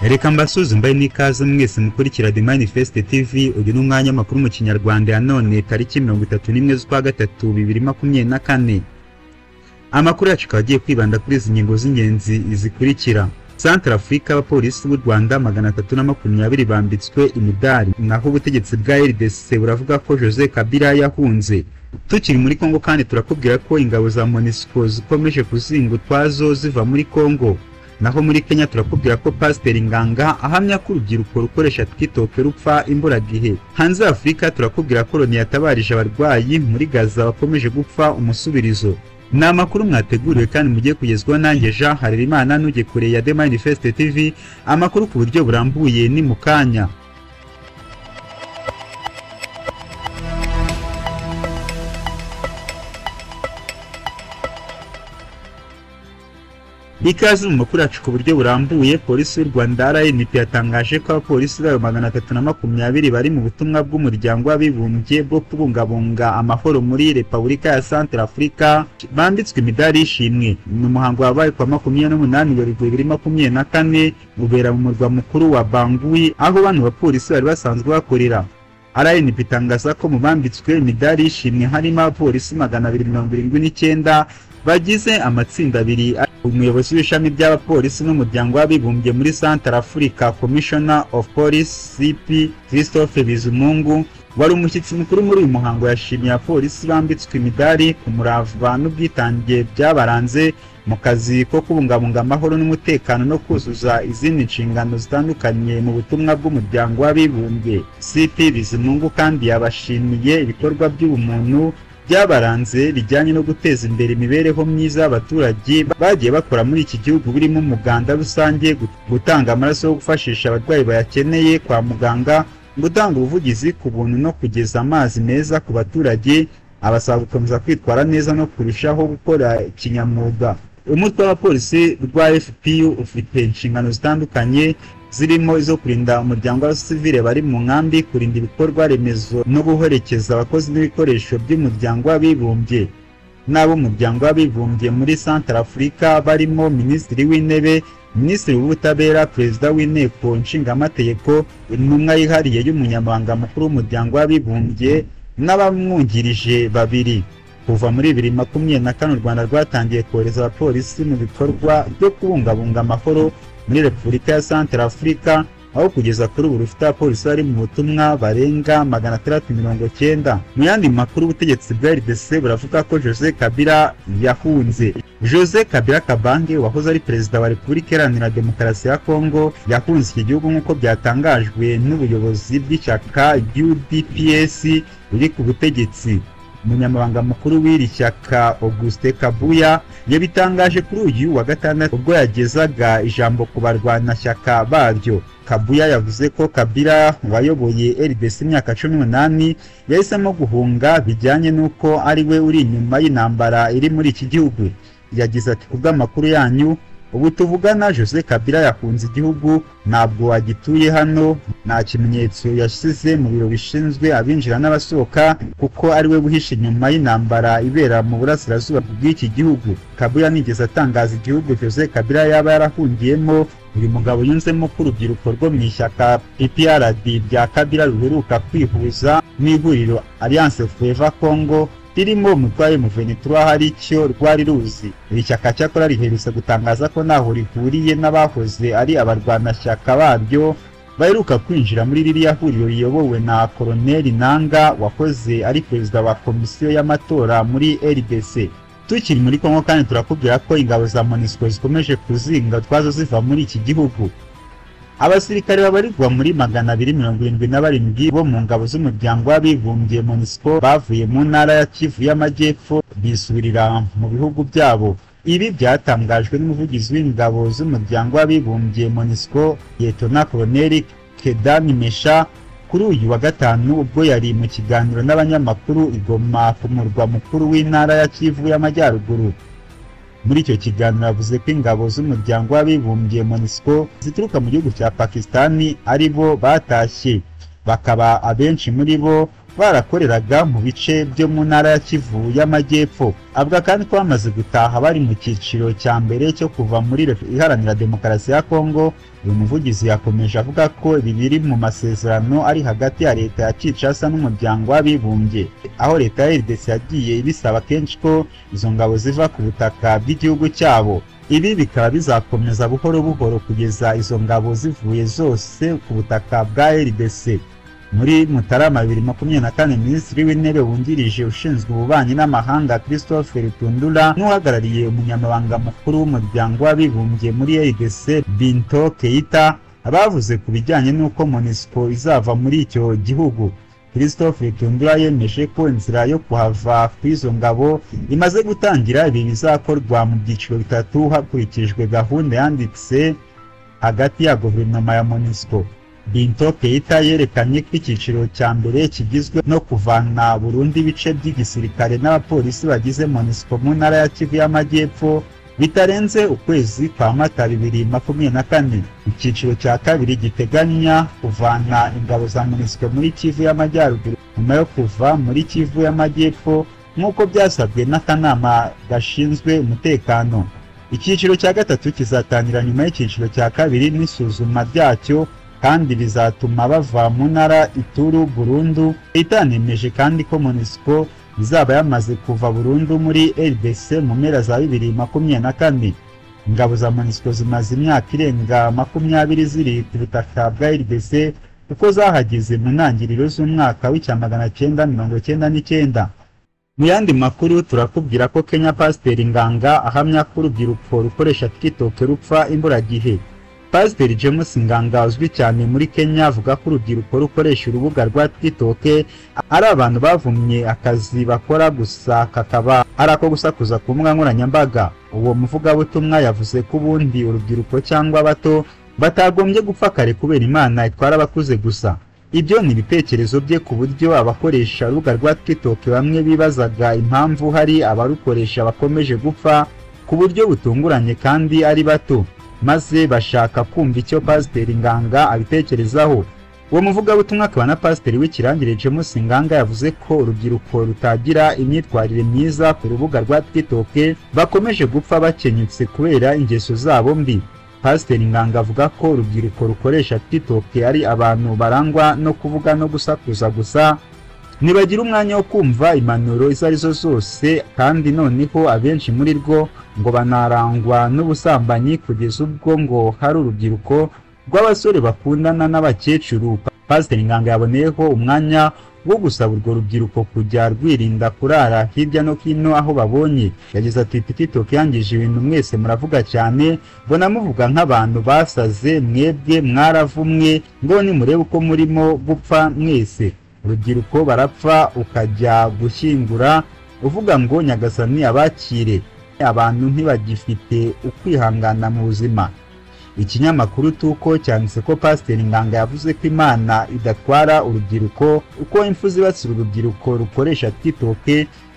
Reka mbasuze mbaye n'ikaze mwese mukurikira The Manifest TV. Uyu ni umwanya makuru mu Kinyarwanda ya none tariki 31 z'ukwa gatatu 2024. Amakuru yacu kagiye kwibanda kuri izi ngingo z'ingenzi zikurikira. Central Africa abapolisi b'u Rwanda 320 bambitswe imidari, naho ubutegetsi bwa RDC buravuga ko Joseph Kabila yahunze. Tukiri muri Congo kandi turakubwira ko ingabo za MONUSCO zikomeje kuzinga utwazo ziva muri Congo. Naho muri Kenya turakubwira ko Pastor Nganga ahamya ko urubyiruko rukoresha TikTok rupfa imburagihe. Hanze Afrika turakubwira ko Loni yatabarije abarwayi muri Gaza bakomeje gupfa umusubirizo. Ni amakuru mwateguriwe kandi mugiye kugezwaho nanjye Jean Harerimana n'ujye kure ya The Manifest TV. Amakuru ku buryo burambuye ni mukanya. Ikaze mu makuru yacu ku buryo burambuye. Polisi y'u Rwanda RNP yatangaje ko abapolisi bayo 320 bari mu butumwa bw'umuryango w'abibumbye bwo kubungabunga amahoro muri Repubulika ya Central Africa bambitswe imidari y'ishimwe. Ni umuhango wabaye kwa 28 2024 ubera mu murwa mukuru wa Bangui, aho bano bapolisi bari basanzwe bakorera. RNP itangaza ko mu bambitswe imidari y'ishimwe harimo abapolisi 279 bagize amatsinda abiri. Umuyobozi w'ishami ry'abapolisi n'umuryango w'abibumbye muri Central Africa, Commissioner of Police CP Christophe Bizumungu, wari umushyitsi mukuru muri uyu muhango, yashimiye abapolisi bambitswe imidari ku murava n'ubwitange byabaranze mu kazi ko kubungabunga amahoro n'umutekano no kuzuza izindi nshingano zitandukanye mu butumwa bw'umuryango w'abibumbye. CP Bizumungu kandi yabashimiye ibikorwa by'ubumuntu byabaranze bijyanye no guteza imbere imibereho myiza y'abaturage bagiye bakora muri iki gihugu, birimo umuganda rusange, gutanga amaraso yo gufashisha abarwayi bayakeneye kwa muganga, gutanga ubuvugizi ku buntu no kugeza amazi meza ku baturage. Abasaba gukomeza kwitwara neza no kurushaho gukora kinyamwuga. Umutwe w'abapolisi rwa FPU ufite inshingano zitandukanye zirimo izo kurinda umuryango w'abasivile bari mu nkambi, kurinda ibikorwa remezo no guherekeza abakozi n'ibikoresho by'umuryango w'abibumbye. N'abo umuryango w'abibumbye muri Central Africa barimo Minisitiri w'Intebe, Minisitiri w'Ubutabera, Perezida w'Inteko Nshingamategeko, intumwa yihariye y'umunyamabanga mukuru w'umuryango w'abibumbye n'abamwungirije babiri. Kuva muri 2024 u Rwanda rwatangiye kohereza abapolisi mu bikorwa byo kubungabunga amahoro muri Repubulika ya Central Africa, aho kugeza kuri ubu rufite abapolisi bari mu butumwa barenga 690. Mu yandi makuru, ubutegetsi bwa RDC buravuga ko Joseph Kabila yahunze. Joseph Kabila Kabange wahoze ari perezida wa Repubulika Iharanira Demokarasi ya Congo yahunze iki gihugu nk'uko byatangajwe n'ubuyobozi bw'ishyaka UDPS riri ku butegetsi. Umunyamabanga mukuru w'iri shyaka Auguste Kabuya yabitangaje kuri uyu wa gatandatu ubwo yagezaga ijambo ku barwanashyaka baryo. Kabuya yavuze ko Kabila wayoboye RDC imyaka 18 yahisemo guhunga bijyanye n'uko ari we uri inyuma y'intambara iri muri iki gihugu. Yagize ati, kubw'amakuru yanyu ubu tuvugana Joseph Kabila yahunze igihugu, ntabwo agituye hano, nta kimenyetso yashyize mu biro bishinzwe abinjira n'abasohoka kuko ari we wihishe inyuma y'intambara ibera mu burasirazuba bw'iki gihugu. Kabila nigeze atangaza igihugu Joseph Kabila yaba yarahungiyemo. Uyu mugabo yunzemo ko urubyiruko rwo mu ishyaka PPRD rya Kabila ruheruka kwihuza n'ihuriro Alliance Fleuve Congo ririmo umutwe wa M23 hari icyo rwari ruzi. Iri shyaka cyakora riherutse gutangaza ko ntaho rihuriye n'abahoze ari abarwanashyaka baryo baheruka kwinjira muri ririya huriro riyobowe na Colonel Nanga wakoze ari perezida wa komisiyo y'amatora muri RDC. Tukiri muri Congo kandi turakubwira ko ingabo za MONUSCO zikomeje kuzinga twazo ziva muri iki gihugu. Abasirikare babarirwa muri 277 bo mu ngabo z'umuryango w'abibumbye MONUSCO bavuye mu ntara ya Kivu y'Amajyepfo bisubirira mu bihugu byabo. Ibi byatangajwe n'umuvugizi w'ingabo z'umuryango w'abibumbye MONUSCO Lieutenant Colonel Kedani Mesha kuri uyu wa gatanu ubwo yari mu kiganiro n'abanyamakuru Igoma ku murwa mukuru w'intara ya Kivu y'Amajyaruguru. Muri icyo kiganiro yavuze ko ingabo z'umuryango w'abibumbye MONUSCO zituruka mu gihugu cya Pakistani ari bo batashye, bakaba abenshi muri bo barakoreraga mu bice byo mu ntara ya Kivu y'Amajyepfo. Avuga kandi ko bamaze gutaha bari mu cyiciro cya mbere cyo kuva muri Iharanira Demokarasi ya Congo. Uyu muvugizi yakomeje avuga ko ibi biri mu masezerano ari hagati ya leta ya Kinshasa n'umuryango w'abibumbye, aho leta ya RDC yagiye ibisaba kenshi ko izo ngabo ziva ku butaka bw'igihugu cyabo. Ibi bikaba bizakomeza buhoro buhoro kugeza izo ngabo zivuye zose ku butaka bwa RDC. Muri Mutarama 2024, Minisitiri w'Intebe wungirije ushinzwe ububanyi n'amahanga Christophe Rutundura n'uhagarariye umunyamabanga mukuru w'umuryango w'abibumbye muri RDC Binto Keita abavuze ku bijyanye n'uko MONUSCO izava muri icyo gihugu. Christophe Rutundura yemeje ko inzira yo kuhava kw'izo ngabo imaze gutangira. Ibi bizakorwa mu byiciro bitatu hakurikijwe gahunda yanditse hagati ya guverinoma ya MONUSCO. Binto Keita yerekanye ko icyiciro cya mbere kigizwe no kuvana burundu ibice by'igisirikare n'abapolisi bagize MONUSCO mu ntara ya Kivu y'Amajyepfo bitarenze ukwezi kwa Mata 2024. Icyiciro cya kabiri giteganya kuvana ingabo za MONUSCO muri Kivu y'Amajyaruguru nyuma yo kuva muri Kivu y'Amajyepfo nk'uko byasabwe n'akanama gashinzwe umutekano. Icyiciro cya gatatu kizatangira nyuma y'icyiciro cya kabiri n'isuzuma ryacyo, kandi bizatuma bava mu ntara Ituru burundu. Itanemeje kandi ko MONUSCO izaba yamaze kuva burundu muri RDC mu mpera za 2024. Ingabo za MONUSCO zimaze imyaka irenga 20 ziri ku butaka bwa RDC kuko zahageze mu ntangiriro z'umwaka w'1999. Mu yandi makuru turakubwira ko Kenya Pasiteri Nganga ahamya ko urubyiruko rukoresha TikTok rupfa imburagihe. Pasiteri James Nganga uzwi cyane muri Kenya avuga ko urubyiruko rukoresha urubuga rwa TikTok ari abantu bavumye akazi bakora gusa kakaba ari ako gusakuza ku mbuga nkoranyambaga. Uwo muvugabutumwa yavuze ko ubundi urubyiruko cyangwa bato batagombye gupfa kare kubera Imana itwara abakuze gusa. Ibyo ni ibitekerezo bye ku buryo abakoresha urubuga rwa TikTok bamwe bibazaga impamvu hari abarukoresha bakomeje gupfa ku buryo butunguranye kandi ari bato, maze bashaka kumva icyo Pasiteri Nganga abitekerezaho. Uwo muvugabutumwa akaba na Pasiteri w'ikirangire James Nganga yavuze ko urubyiruko rutagira imyitwarire myiza ku rubuga rwa TikTok bakomeje gupfa bakenyutse kubera ingeso zabo mbi. Pasiteri Nganga avuga ko urubyiruko rukoresha TikTok ari abantu barangwa no kuvuga no gusakuza gusa, ntibagira umwanya wo kumva impanuro izo arizo zose, kandi noneho abenshi muri rwo ngo banarangwa n'ubusambanyi kugeza ubwo ngo hari urubyiruko rw'abasore bakundana n'abakecuru. Pasiteri Nganga yaboneyeho umwanya wo gusaba urwo rubyiruko kujya rwirinda kurara hirya no hino aho babonye. Yagize ati TikTok yangije ibintu mwese muravuga cyane, mbona muvuga nk'abantu basaze, mwebwe mwaravumwe ngo nimurebe uko murimo gupfa mwese. Urubyiruko barapfa ukajya gushyingura uvuga ngo Nyagasani abakire. Abantu ntibagifite ukwihangana mu buzima. Ikinyamakuru KUKO cyanditse ko Pasiteri Nganga yavuze ko Imana idatwara urubyiruko, uko impfu zibasira urubyiruko rukoresha TikTok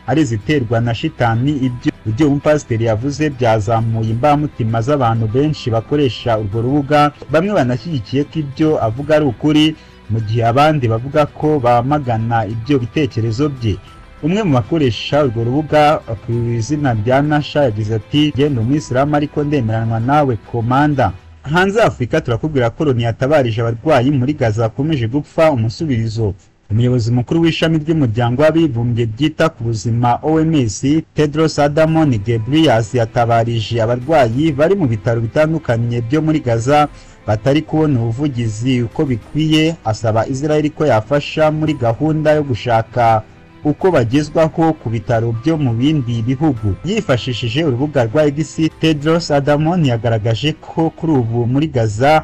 ari ziterwa na shitani. Ibyo umupasiteri yavuze byazamuye imbamutima z'abantu benshi bakoresha urwo rubuga, bamwe banashyigikiye ko ibyo avuga ari ukuri, mu gihe abandi bavuga ko bamagana ibyo bitekerezo bye. Umwe mu bakoresha urwo rubuga ku izina rya Nasha yagize ati genda umwisilamu ariko ndemeranwa nawe komanda. Hanze Afurika turakubwira ko Loni yatabarije abarwayi muri Gaza bakomeje gupfa umusubirizo. Umuyobozi mukuru w'ishami ry'umuryango w'abibumbye ryita ku buzima OMS Tedros Adhanom Ghebreyesus yatabarije abarwayi bari mu bitaro bitandukanye byo muri Gaza batari kubona ubuvugizi uko bikwiye, asaba Israel ko yafasha muri gahunda yo gushaka uko bagezwaho ku bitaro byo mu bindi bihugu. Yifashishije urubuga rwa X, Tedros Adhanom yagaragaje ko kuri ubu muri Gaza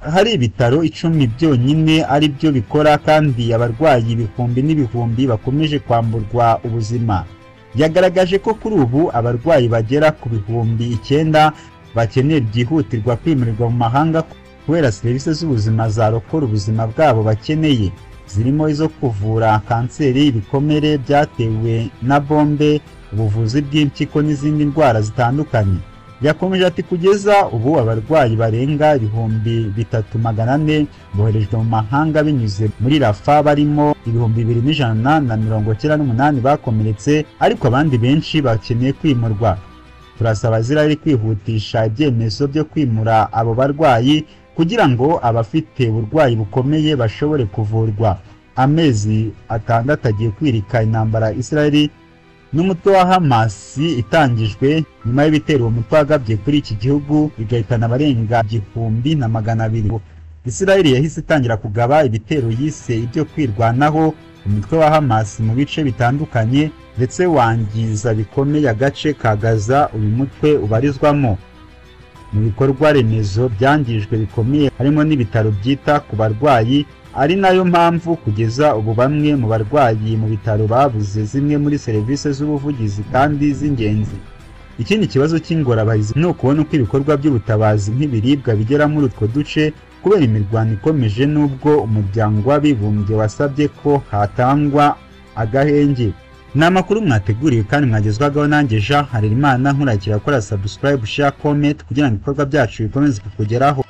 hari ibitaro 10 byonyine ari byo bikora, kandi abarwayi ibihumbi n'ibihumbi bakomeje kwamburwa ubuzima. Yagaragaje ko kuri ubu abarwayi bagera ku bihumbi 9 bakeneye byihutirwa kwimurirwa mu mahanga kubera serivisi z'ubuzima zarokora ubuzima bwabo bakeneye, zirimo izo kuvura kanseri, ibikomere byatewe na bombe, ubuvuzi bw'impyiko n'izindi ndwara zitandukanye. Yakomeje ati kugeza ubu abarwayi barenga 3,400 boherejwe mu mahanga binyuze muri Rafa, barimo 2,198 bakomeretse, ariko abandi benshi bakeneye kwimurwa. Turasaba Israel kwihutisha ibyemezo byo kwimura abo barwayi kugira ngo abafite uburwayi bukomeye bashobore kuvurwa. Amezi 6 agiye kwirika intambara Israel n'umutwe wa Hamas itangijwe nyuma y'ibitero umutwe wagabye kuri iki gihugu bigahitana abarenga 1,200. Israel yahise itangira kugaba ibitero yise ibyo kwirwanaho umutwe wa Hamas mu bice bitandukanye, ndetse wangiza bikomeye agace ka Gaza uyu mutwe ubarizwamo. Mu bikorwa remezo byangijwe bikomeye harimo n'ibitaro byita ku barwayi, ari nayo mpamvu kugeza ubu bamwe mu barwayi mu bitaro babuze zimwe muri serivisi z'ubuvugizi kandi z'ingenzi. Ikindi kibazo cy'ingorabahizi ni ukubona uko ibikorwa by'ubutabazi nk'ibiribwa bigera muri utwo duce kubera imirwano ikomeje, n'ubwo umuryango w'abibumbye wasabye ko hatangwa agahenge. Ni amakuru mwateguriwe kandi mwagezwagaho nanjye Jean Harerimana, nkurakira gukora subscribe, share, comment kugira ngo ibikorwa byacu bikomeze kukugeraho.